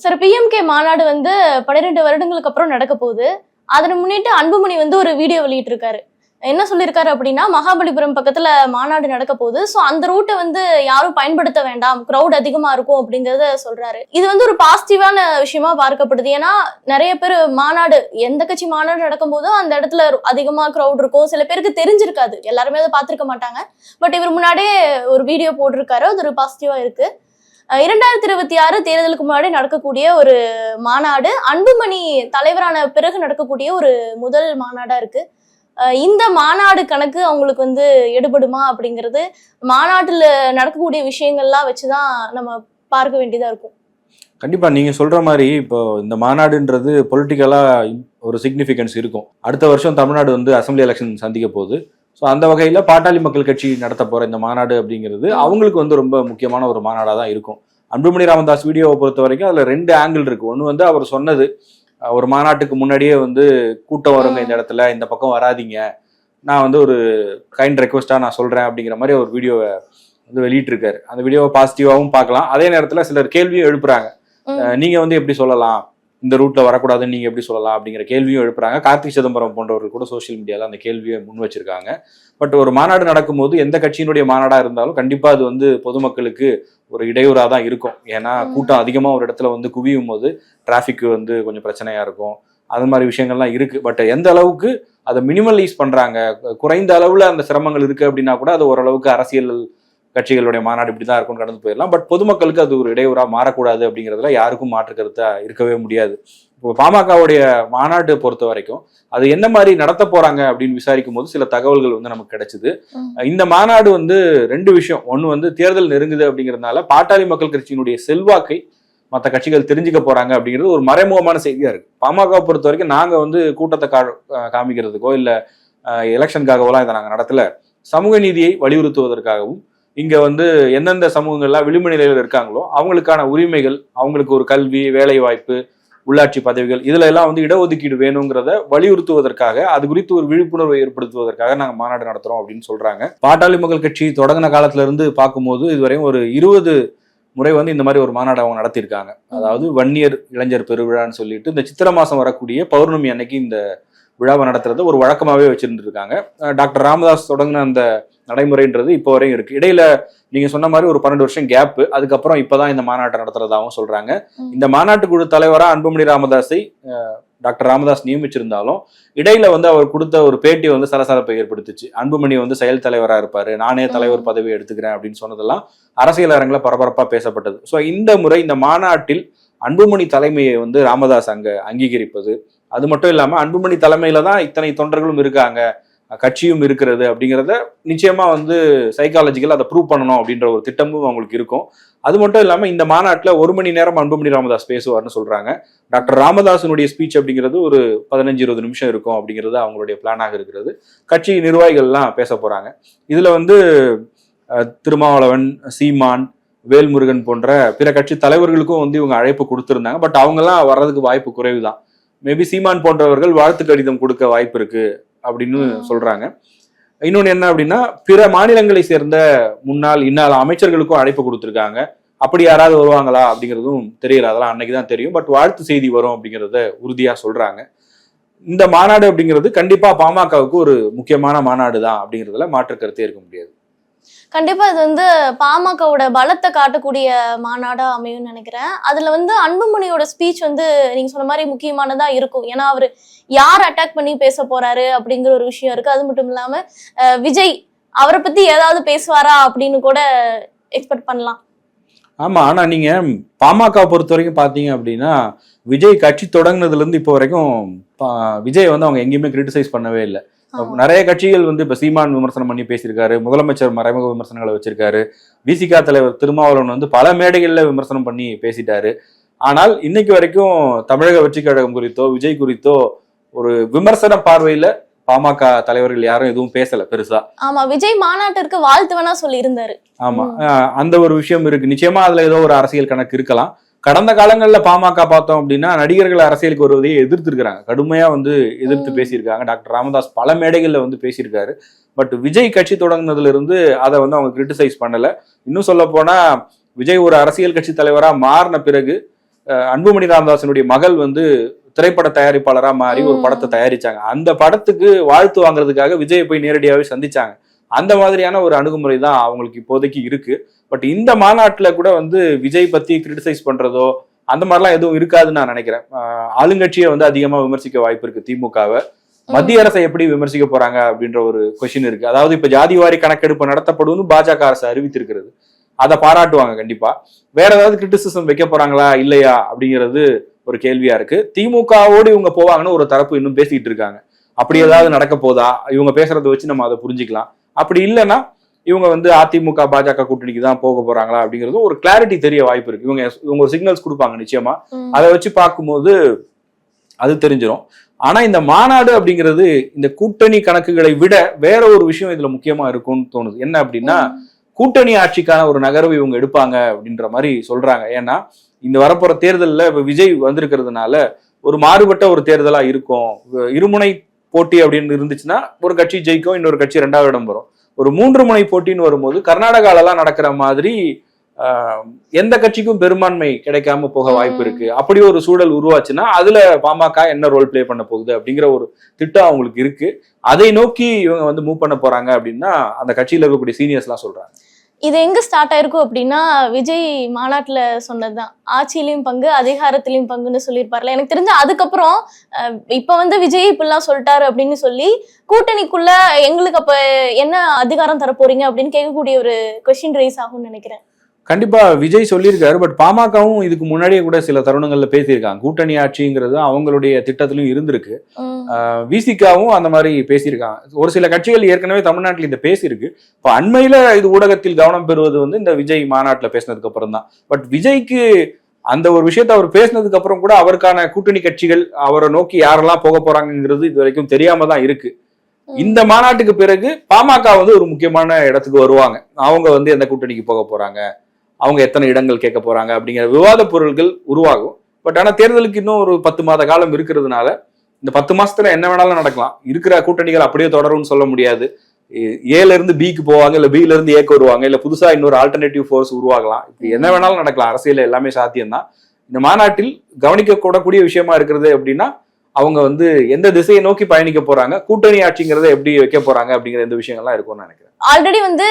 Sir PMK மாநாடு வந்து 12 வருடங்களுக்கு அப்புறம் நடக்க போகுது. அதனை முன்னிட்டு அன்புமணி வந்து ஒரு வீடியோ வெளியிட்டு இருக்காரு. என்ன சொல்லியிருக்காரு அப்படின்னா, மகாபலிபுரம் பக்கத்துல மாநாடு நடக்க போகுது. சோ அந்த ரூட்டை வந்து யாரும் பயன்படுத்த வேண்டாம், கிரௌட் அதிகமா இருக்கும் அப்படிங்கறத சொல்றாரு. இது வந்து ஒரு பாசிட்டிவான விஷயமா பார்க்கப்படுது. ஏன்னா நிறைய பேர் மாநாடு, எந்த கட்சி மாநாடு நடக்கும் போதோ அந்த இடத்துல அதிகமா கிரௌட் இருக்கும். சில பேருக்கு தெரிஞ்சிருக்காது, எல்லாருமே அதை பார்த்திருக்க மாட்டாங்க. பட் இவர் முன்னாடியே ஒரு வீடியோ போட்டிருக்காரு, அது ஒரு பாசிட்டிவா இருக்கு. 2026 தேர்தலுக்கு முன்னாடி நடக்கக்கூடிய ஒரு மாநாடு, அன்புமணி தலைவரான பிறகு நடக்கக்கூடிய ஒரு முதல் மாநாடா இருக்கு. இந்த மாநாடு கணக்கு அவங்களுக்கு வந்து எடுபடுமா அப்படிங்கிறது மாநாட்டுல நடக்கக்கூடிய விஷயங்கள்லாம் வச்சுதான் நம்ம பார்க்க வேண்டியதா இருக்கும். கண்டிப்பா நீங்க சொல்ற மாதிரி இப்போ இந்த மாநாடுன்றது பொலிட்டிக்கலா ஒரு சிக்னிஃபிகன்ஸ் இருக்கும். அடுத்த வருஷம் தமிழ்நாடு வந்து அசம்பிளி எலெக்ஷன் சந்திக்க போகுது. ஸோ அந்த வகையில் பாட்டாளி மக்கள் கட்சி நடத்த போகிற இந்த மாநாடு அப்படிங்கிறது அவங்களுக்கு வந்து ரொம்ப முக்கியமான ஒரு மாநாடாக தான் இருக்கும். அன்புமணி ராமதாஸ் வீடியோவை பொறுத்த வரைக்கும் அதில் 2 ஆங்கிள் இருக்குது. ஒன்று வந்து அவர் சொன்னது, ஒரு மாநாட்டுக்கு முன்னாடியே வந்து கூட்டம் வருங்க இந்த இடத்துல, இந்த பக்கம் வராதிங்க, நான் வந்து ஒரு கைண்ட் ரெக்வஸ்ட்டாக நான் சொல்கிறேன் அப்படிங்கிற மாதிரி ஒரு வீடியோவை வந்து வெளியிட்டிருக்காரு. அந்த வீடியோவை பாசிட்டிவாகவும் பார்க்கலாம். அதே நேரத்தில் சிலர் கேள்வியும் எழுப்புறாங்க, நீங்கள் வந்து எப்படி சொல்லலாம், இந்த ரூட்ல வரக்கூடாதுன்னு நீங்க எப்படி சொல்லலாம் அப்படிங்கிற கேள்வியும் எழுப்புறாங்க. கார்த்தி சிதம்பரம் போன்றவர்கள் கூட சோசியல் மீடியால அந்த கேள்வியை முன் வச்சிருக்காங்க. பட் ஒரு மாநாடு நடக்கும்போது எந்த கட்சியினுடைய மாநாடா இருந்தாலும் கண்டிப்பா அது வந்து பொதுமக்களுக்கு ஒரு இடையூறா தான் இருக்கும். ஏன்னா கூட்டம் அதிகமா ஒரு இடத்துல வந்து குவியும் போது டிராஃபிக் வந்து கொஞ்சம் பிரச்சனையா இருக்கும். அது மாதிரி விஷயங்கள்லாம் இருக்கு. பட் எந்த அளவுக்கு அதை மினிமலைஸ் பண்றாங்க, குறைந்த அளவுல அந்த சிரமங்கள் இருக்கு அப்படின்னா கூட அது ஓரளவுக்கு அரசியல் கட்சிகளுடைய மாநாடு இப்படிதான் இருக்கும்னு கடந்து போயிடலாம். பட் பொதுமக்களுக்கு அது ஒரு இடையூறா மாறக்கூடாது அப்படிங்கிறதுல யாருக்கும் மாற்று கருத்தா இருக்கவே முடியாது. இப்போ பாமகவுடைய மாநாடு பொறுத்த வரைக்கும் அது என்ன மாதிரி நடத்த போறாங்க அப்படின்னு விசாரிக்கும் போது சில தகவல்கள் வந்து நமக்கு கிடைச்சது. இந்த மாநாடு வந்து 2 விஷயம். ஒண்ணு வந்து தேர்தல் நெருங்குது அப்படிங்கிறதுனால பாட்டாளி மக்கள் கட்சியினுடைய செல்வாக்கை மற்ற கட்சிகள் தெரிஞ்சுக்க போறாங்க அப்படிங்கிறது ஒரு மறைமுகமான செய்தியா இருக்கு. பாமகவை பொறுத்த வரைக்கும் நாங்க வந்து கூட்டத்தை காமிக்கிறதுக்கோ இல்ல எலெக்ஷனுக்காகவோ இதை நாங்க நடத்தல. சமூக நீதியை வலியுறுத்துவதற்காகவும் இங்க வந்து எந்தெந்த சமூகங்கள்லாம் விளிம்பு நிலையில் இருக்காங்களோ அவங்களுக்கான உரிமைகள், அவங்களுக்கு ஒரு கல்வி, வேலை வாய்ப்பு, உள்ளாட்சி பதவிகள், இதுல எல்லாம் வந்து இடஒதுக்கீடு வேணுங்கிறத வலியுறுத்துவதற்காக, அது குறித்து ஒரு விழிப்புணர்வை ஏற்படுத்துவதற்காக நாங்க மாநாடு நடத்துறோம் அப்படின்னு சொல்றாங்க. பாட்டாளி மக்கள் கட்சி தொடங்கின காலத்துல இருந்து பார்க்கும்போது இதுவரையும் ஒரு 20 முறை வந்து இந்த மாதிரி ஒரு மாநாடு அவங்க நடத்தியிருக்காங்க. அதாவது வன்னியர் இளைஞர் பெருவிழான்னு சொல்லிட்டு இந்த சித்திரை மாசம் வரக்கூடிய பௌர்ணமி அன்னைக்கு இந்த விழாவை நடத்துறத ஒரு வழக்கமாவே வச்சிருந்துருக்காங்க. டாக்டர் ராமதாஸ் தொடங்கின அந்த நடைமுறைன்றது இப்போ வரையும் இருக்கு. இடையில நீங்க சொன்ன மாதிரி ஒரு 12 வருஷம் கேப், அதுக்கப்புறம் இப்பதான் இந்த மாநாட்டை நடத்துறதாகவும் சொல்றாங்க. இந்த மாநாட்டு குழு தலைவரா அன்புமணி ராமதாஸை டாக்டர் ராமதாஸ் நியமிச்சிருந்தாலும் இடையில வந்து அவர் கொடுத்த ஒரு பேட்டி வந்து சலசலப்பை ஏற்படுத்துச்சு. அன்புமணி வந்து செயல் தலைவரா இருப்பாரு, நானே தலைவர் பதவி எடுத்துக்கிறேன் அப்படின்னு சொன்னதெல்லாம் அரசியல் அரங்கில் பரபரப்பா பேசப்பட்டது. ஸோ இந்த முறை இந்த மாநாட்டில் அன்புமணி தலைமையை வந்து ராமதாஸ் அங்க அங்கீகரிப்பது, அது மட்டும் இல்லாம அன்புமணி தலைமையில தான் இத்தனை தொண்டர்களும் இருக்காங்க, கட்சியும் இருக்கிறது அப்படிங்கிறத நிச்சயமா வந்து சைக்காலஜிக்கல் அதை ப்ரூவ் பண்ணணும் அப்படின்ற ஒரு திட்டமும் அவங்களுக்கு இருக்கும். அது மட்டும் இல்லாம இந்த மாநாட்டில் 1 மணி நேரம் அன்புமணி ராமதாஸ் பேசுவார்னு சொல்றாங்க. டாக்டர் ராமதாஸனுடைய ஸ்பீச் அப்படிங்கிறது ஒரு 15-20 நிமிஷம் இருக்கும் அப்படிங்கிறது அவங்களுடைய பிளானாக இருக்கிறது. கட்சி நிர்வாகிகள்லாம் பேச போறாங்க. இதுல வந்து திருமாவளவன், சீமான், வேல்முருகன் போன்ற பிற கட்சி தலைவர்களுக்கும் வந்து இவங்க அழைப்பு கொடுத்திருந்தாங்க. பட் அவங்கெல்லாம் வர்றதுக்கு வாய்ப்பு குறைவு தான். மேபி சீமான் போன்றவர்கள் வாழ்த்து கடிதம் கொடுக்க வாய்ப்பு இருக்கு அப்படின்னு சொல்றாங்க. இன்னொன்னு என்ன அப்படின்னா, பிற மாநிலங்களை சேர்ந்த முன்னாள் இந்நாள் அமைச்சர்களுக்கும் அழைப்பு கொடுத்துருக்காங்க. அப்படி யாராவது வருவாங்களா அப்படிங்கிறதும் தெரியல, அதெல்லாம் அன்னைக்குதான் தெரியும். பட் வாழ்த்து செய்தி வரும் அப்படிங்கிறத உறுதியா சொல்றாங்க. இந்த மாநாடு அப்படிங்கிறது கண்டிப்பா பாமகவுக்கு ஒரு முக்கியமான மாநாடு தான் அப்படிங்கிறதுல மாற்று கருத்தே இருக்க முடியாது. கண்டிப்பா இது வந்து பாமகவோட பலத்தை காட்டக்கூடிய மாநாடா அமையும் நினைக்கிறேன். அதுல வந்து அன்புமணியோட ஸ்பீச் வந்து நீங்க சொன்ன மாதிரி முக்கியமானதா இருக்கும். ஏன்னா அவரு யார் அட்டாக் பண்ணி பேச போறாரு அப்படிங்கிற ஒரு விஷயம் இருக்கு. அது மட்டும் இல்லாம விஜய் அவரை பத்தி ஏதாவது பேசுவாரா அப்படின்னு கூட எக்ஸ்பெக்ட் பண்ணலாம். ஆமா, ஆனா நீங்க பாமக பொறுத்த வரைக்கும் பாத்தீங்க அப்படின்னா, விஜய் கட்சி தொடங்கினதுல இருந்து இப்போ வரைக்கும் விஜய் வந்து அவங்க எங்கேயுமே கிரிட்டிசைஸ் பண்ணவே இல்லை. நிறைய கட்சிகள் வந்து இப்ப சீமான் விமர்சனம் பண்ணி பேசியிருக்காரு, முதலமைச்சர் மறைமுக விமர்சனங்களை வச்சிருக்காரு, விசிகா தலைவர் திருமாவளவன் வந்து பல மேடைகள்ல விமர்சனம் பண்ணி பேசிட்டாரு. ஆனால் இன்னைக்கு வரைக்கும் தமிழக வெற்றி கழகம் குறித்தோ விஜய் குறித்தோ ஒரு விமர்சன பார்வையில பாமக தலைவர்கள் யாரும் எதுவும் பேசல பெருசா. ஆமா, விஜய் மாநாட்டிற்கு வாழ்த்து வேணா சொல்லி இருந்தாரு. ஆமா, அந்த ஒரு விஷயம் இருக்கு. நிச்சயமா அதுல ஏதோ ஒரு அரசியல் கணக்கு இருக்கலாம். கடந்த காலங்களில் பாமக பார்த்தோம் அப்படின்னா நடிகர்கள் அரசியலுக்கு வருவதையே எதிர்த்து இருக்கிறாங்க, கடுமையா வந்து எதிர்த்து பேசியிருக்காங்க. டாக்டர் ராமதாஸ் பல மேடைகள்ல வந்து பேசியிருக்காரு. பட் விஜய் கட்சி தொடங்கினதுல இருந்து அதை வந்து அவங்க கிரிட்டிசைஸ் பண்ணல. இன்னும் சொல்ல போனா விஜய் ஒரு அரசியல் கட்சி தலைவரா மாறின பிறகு அன்புமணி ராமதாசனுடைய மகள் வந்து திரைப்பட தயாரிப்பாளரா மாறி ஒரு படத்தை தயாரிச்சாங்க. அந்த படத்துக்கு வாழ்த்து வாங்குறதுக்காக விஜயை போய் நேரடியாவே சந்திச்சாங்க. அந்த மாதிரியான ஒரு அணுகுமுறை தான் அவங்களுக்கு இப்போதைக்கு இருக்கு. பட் இந்த மாநாட்டுல கூட வந்து விஜய் பத்தி கிரிட்டிசைஸ் பண்றதோ அந்த மாதிரிலாம் எதுவும் இருக்காதுன்னு நான் நினைக்கிறேன். ஆளுங்கட்சியை வந்து அதிகமா விமர்சிக்க வாய்ப்பு இருக்கு திமுகவை. மத்திய அரசை எப்படி விமர்சிக்க போறாங்க அப்படின்ற ஒரு கொஸ்டின் இருக்கு. அதாவது இப்ப ஜாதிவாரி கணக்கெடுப்பு நடத்தப்படுவது பாஜக அரசு அறிவித்திருக்கிறது. அதை பாராட்டுவாங்க கண்டிப்பா. வேற ஏதாவது கிரிட்டிசிசம் வைக்க போறாங்களா இல்லையா அப்படிங்கிறது ஒரு கேள்வியா இருக்கு. திமுகவோடு இவங்க போவாங்கன்னு ஒரு தரப்பு இன்னும் பேசிட்டு இருக்காங்க. அப்படி ஏதாவது நடக்க போதா, இவங்க பேசுறதை வச்சு நம்ம அதை புரிஞ்சுக்கலாம். அப்படி இல்லைன்னா இவங்க வந்து அதிமுக பாஜக கூட்டணிக்கு தான் போக போறாங்களா அப்படிங்கிறது ஒரு கிளாரிட்டி தெரிய வாய்ப்பு இருக்கு. இவங்க ஒரு சிக்னல்ஸ் கொடுப்பாங்க நிச்சயமா. அதை வச்சு பார்க்கும்போது அது தெரிஞ்சிடும். ஆனா இந்த மாநாடு அப்படிங்கிறது இந்த கூட்டணி கணக்குகளை விட வேற ஒரு விஷயம் இதுல முக்கியமா இருக்கும்னு தோணுது. என்ன அப்படின்னா, கூட்டணி ஆட்சிக்கான ஒரு நகர்வு இவங்க எடுப்பாங்க அப்படின்ற மாதிரி சொல்றாங்க. ஏன்னா இந்த வரப்போற தேர்தலில் இப்ப விஜய் வந்திருக்கிறதுனால ஒரு மாறுபட்ட ஒரு தேர்தலா இருக்கும். இருமுனை போட்டி அப்படின்னு இருந்துச்சுன்னா ஒரு கட்சி ஜெயிக்கும், இன்னொரு கட்சி 2வது இடம் வரும். ஒரு 3 முனை போட்டின்னு வரும்போது கர்நாடகாலெல்லாம் நடக்கிற மாதிரி எந்த கட்சிக்கும் பெரும்பான்மை கிடைக்காம போக வாய்ப்பு இருக்கு. அப்படி ஒரு சூழல் உருவாச்சுன்னா அதுல பாமக என்ன ரோல் பிளே பண்ண போகுது அப்படிங்கிற ஒரு திட்டம் அவங்களுக்கு இருக்கு. அதை நோக்கி இவங்க வந்து மூவ் பண்ண போறாங்க அப்படின்னா அந்த கட்சியில இருக்கக்கூடிய சீனியர்ஸ் எல்லாம் சொல்றாங்க. இது எங்க ஸ்டார்ட் ஆயிருக்கும் அப்படின்னா, விஜய் மாநாட்டுல சொன்னதுதான், ஆட்சியிலையும் பங்கு அதிகாரத்திலையும் பங்குன்னு சொல்லியிருப்பார்ல. எனக்கு தெரிஞ்ச அதுக்கப்புறம் இப்ப வந்து விஜய் இப்படிலாம் சொல்லிட்டாரு அப்படின்னு சொல்லி கூட்டணிக்குள்ள எங்களுக்கு அப்ப என்ன அதிகாரம் தர போறீங்க அப்படின்னு கேட்கக்கூடிய ஒரு கொஸ்டின் ரைஸ் ஆகும்னு நினைக்கிறேன். கண்டிப்பா விஜய் சொல்லியிருக்காரு. பட் பாமகவும் இதுக்கு முன்னாடியே கூட சில தருணங்கள்ல பேசியிருக்காங்க. கூட்டணி ஆட்சிங்கிறது அவங்களுடைய திட்டத்திலும் இருந்திருக்கு. விசிகாவும் அந்த மாதிரி பேசியிருக்காங்க. ஒரு சில கட்சிகள் ஏற்கனவே தமிழ்நாட்டில் இந்த பேசியிருக்கு. இப்போ அண்மையில இது ஊடகத்தில் கவனம் பெறுவது வந்து இந்த விஜய் மாநாட்டில் பேசினதுக்கு அப்புறம் தான். பட் விஜய்க்கு அந்த ஒரு விஷயத்த அவர் பேசினதுக்கு அப்புறம் கூட அவருக்கான கூட்டணி கட்சிகள் அவரை நோக்கி யாரெல்லாம் போக போறாங்கிறது இது வரைக்கும் தெரியாம தான் இருக்கு. இந்த மாநாட்டுக்கு பிறகு பாமக வந்து ஒரு முக்கியமான இடத்துக்கு வருவாங்க. அவங்க வந்து எந்த கூட்டணிக்கு போக போறாங்க, அவங்க எத்தனை இடங்கள் கேட்க போறாங்க அப்படிங்கிற விவாத பொருள்கள் உருவாகும். பட் ஆனா தேர்தலுக்கு இன்னும் ஒரு 10 மாத காலம் இருக்கிறதுனால இந்த 10 மாசத்துல என்ன வேணாலும் நடக்கலாம். இருக்கிற கூட்டணிகள் அப்படியே தொடரும்னு சொல்ல முடியாது. ஏல இருந்து பிக்கு போவாங்க, இல்ல பில இருந்து ஏக்கு வருவாங்க, இல்ல புதுசா இன்னொரு ஆல்டர்னேட்டிவ் ஃபோர்ஸ் உருவாகலாம். இப்படி என்ன வேணாலும் நடக்கலாம். அரசியல் எல்லாமே சாத்தியம்தான். இந்த மாநாட்டில் கவனிக்க கூடக்கூடிய விஷயமா இருக்கிறது அப்படின்னா அவங்க வந்து எந்த திசையை நோக்கி பயணிக்க போறாங்க, கூட்டணி ஆட்சிங்கிறத எப்படி வைக்க போறாங்க அப்படிங்கிற இந்த விஷயங்கள்லாம் இருக்கும்னு நினைக்கிறேன். ஆல்ரெடி வந்து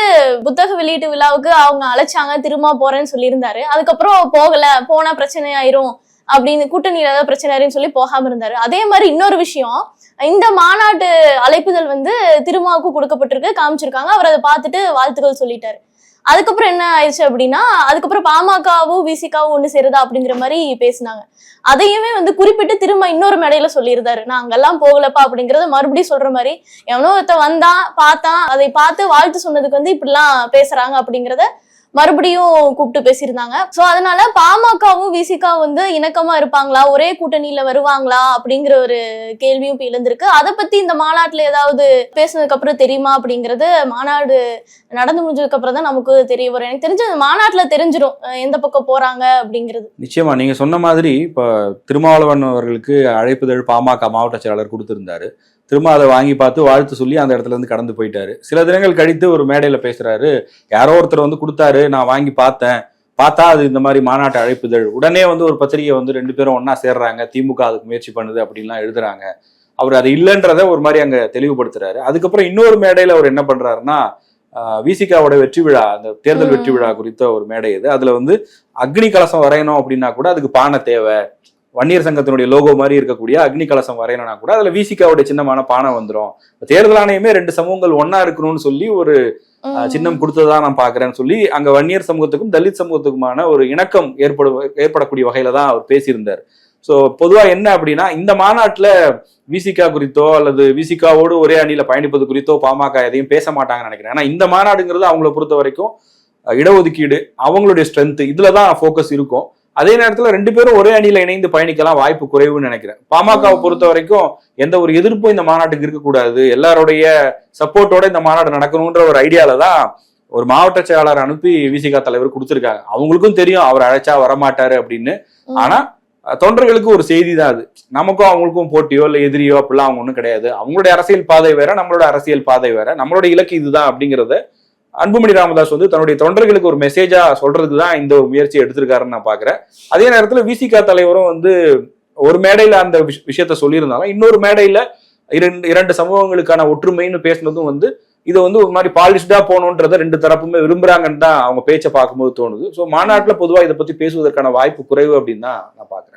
புத்தக வெளியீட்டு விழாவுக்கு அவங்க அழைச்சாங்க, திரும்ப போறேன்னு சொல்லியிருந்தாரு. அதுக்கப்புறம் போகல, போனா பிரச்சனை ஆயிரும் அப்படின்னு, கூட்டணியில ஏதாவது பிரச்சனை ஆயிரும் சொல்லி போகாம இருந்தாரு. அதே மாதிரி இன்னொரு விஷயம், இந்த மாநாட்டு அழைப்புதல் வந்து திருமாவுக்கு கொடுக்கப்பட்டிருக்கு, காமிச்சிருக்காங்க. அவர் அதை பார்த்துட்டு வாழ்த்துக்கள் சொல்லிட்டாரு. அதுக்கப்புறம் என்ன ஆயிடுச்சு அப்படின்னா, அதுக்கப்புறம் பாமகவும் விசிகாவும் ஒண்ணு சேருதா அப்படிங்கிற மாதிரி பேசினாங்க. அதையுமே வந்து குறிப்பிட்டு திரும்ப இன்னொரு மேடையில சொல்லியிருந்தாரு, நான் அங்கெல்லாம் போகலப்பா அப்படிங்கறத மறுபடியும் சொல்ற மாதிரி. எவனோ ஒருத்த வந்தான் பார்த்தான், அதை பார்த்து வாழ்த்து சொன்னதுக்கு வந்து இப்படிலாம் பேசுறாங்க அப்படிங்கறத மறுபடியும் கூப்பிட்டு பேசியிருந்தாங்க. சோ அதனால பாமகவும் விசிகாவும் வந்து இணக்கமா இருப்பாங்களா, ஒரே கூட்டணியில வருவாங்களா அப்படிங்கிற ஒரு கேள்வியும் இப்ப எழுந்திருக்கு. அதை பத்தி இந்த மாநாட்டுல ஏதாவது பேசுனதுக்கு அப்புறம் தெரியுமா அப்படிங்கறது மாநாடு நடந்து முடிஞ்சதுக்கு அப்புறம் தான் நமக்கு தெரிய வரும். எனக்கு தெரிஞ்ச மாநாட்டுல தெரிஞ்சிடும் எந்த பக்கம் போறாங்க அப்படிங்கிறது. நிச்சயமா நீங்க சொன்ன மாதிரி இப்ப திருமாவளவன் அவர்களுக்கு அழைப்புதழ் பாமக மாவட்ட செயலாளர் கொடுத்திருந்தாரு. திரும்ப அதை வாங்கி பார்த்து வாழ்த்து சொல்லி அந்த இடத்துல இருந்து கடந்து போயிட்டாரு. சில தினங்கள் கழித்து ஒரு மேடையில பேசுறாரு, யாரோ ஒருத்தர் வந்து கொடுத்தாரு, நான் வாங்கி பார்த்தா அது இந்த மாதிரி மாநாட்டு அழைப்புதழ். உடனே வந்து ஒரு பத்திரிகை வந்து 2 பேரும் ஒன்னா சேர்றாங்க, திமுக அதுக்கு முயற்சி பண்ணுது அப்படின்லாம் எழுதுறாங்க. அவர் அது இல்லைன்றத ஒரு மாதிரி அங்க தெளிவுபடுத்துறாரு. அதுக்கப்புறம் இன்னொரு மேடையில அவர் என்ன பண்றாருன்னா, விசிகாவோட வெற்றி விழா, அந்த தேர்தல் வெற்றி விழா குறித்த ஒரு மேடை இது. அதுல வந்து அக்னி கலசம் வரையணும் அப்படின்னா கூட அதுக்கு பானை தேவை. வன்னியர் சங்கத்தினுடைய லோகோ மாதிரி இருக்கக்கூடிய அக்னி கலசம் வரையணும்னா கூட அதுல விசிகாவுடைய சின்னமான பானை வந்துடும். தேர்தல் ஆணையமே 2 சமூகங்கள் ஒன்னா இருக்கணும்னு சொல்லி ஒரு சின்னம் கொடுத்ததா நான் பாக்குறேன்னு சொல்லி அங்க வன்னியர் சமூகத்துக்கும் தலித் சமூகத்துக்குமான ஒரு இணக்கம் ஏற்படக்கூடிய வகையில தான் அவர் பேசியிருந்தார். சோ பொதுவா என்ன அப்படின்னா, இந்த மாநாட்டுல விசிகா குறித்தோ அல்லது விசிகாவோடு ஒரே அணியில பயணிப்பது குறித்தோ பாமக எதையும் பேச மாட்டாங்கன்னு நினைக்கிறேன். ஏன்னா இந்த மாநாடுங்கிறது அவங்கள பொறுத்த வரைக்கும் இடஒதுக்கீடு, அவங்களுடைய ஸ்ட்ரென்த், இதுலதான் போக்கஸ் இருக்கும். அதே நேரத்துல 2 பேரும் ஒரே அணியில இணைந்து பயணிக்கலாம் வாய்ப்பு குறைவுன்னு நினைக்கிறேன். பாமகவை பொறுத்த வரைக்கும் எந்த ஒரு எதிர்ப்பும் இந்த மாநாட்டுக்கு இருக்கக்கூடாது, எல்லாருடைய சப்போர்ட்டோட இந்த மாநாடு நடக்கணும்ன்ற ஒரு ஐடியால தான் ஒரு மாவட்ட செயலாளர் அனுப்பி விசிகா தலைவர் கொடுத்திருக்காங்க. அவங்களுக்கும் தெரியும் அவர் அழைச்சா வரமாட்டாரு அப்படின்னு. ஆனா தொண்டர்களுக்கு ஒரு செய்தி தான் அது. நமக்கும் அவங்களுக்கும் போட்டியோ இல்ல எதிரியோ அப்படிலாம் அவங்க ஒண்ணும் கிடையாது. அவங்களுடைய அரசியல் பாதை வேற, நம்மளோட அரசியல் பாதை வேற, நம்மளோட இலக்கு இதுதான் அப்படிங்கிறத அன்புமணி ராமதாஸ் வந்து தன்னுடைய தொண்டர்களுக்கு ஒரு மெசேஜா சொல்றதுக்கு தான் இந்த முயற்சியை எடுத்திருக்காருன்னு நான் பாக்குறேன். அதே நேரத்துல விசிக தலைவரும் வந்து ஒரு மேடையில அந்த விஷயத்த சொல்லியிருந்தாலும் இன்னொரு மேடையில இரண்டு சமூகங்களுக்கான ஒற்றுமைன்னு பேசினதும் வந்து இதை வந்து ஒரு மாதிரி பாலிஷ்டா போகணுன்றத ரெண்டு தரப்புமே விரும்புறாங்கன்னு தான் அவங்க பேச்சை பார்க்கும்போது தோணுது. ஸோ மாநாட்டில் பொதுவாக இதை பத்தி பேசுவதற்கான வாய்ப்பு குறைவு அப்படின்னு தான் நான் பாக்குறேன்.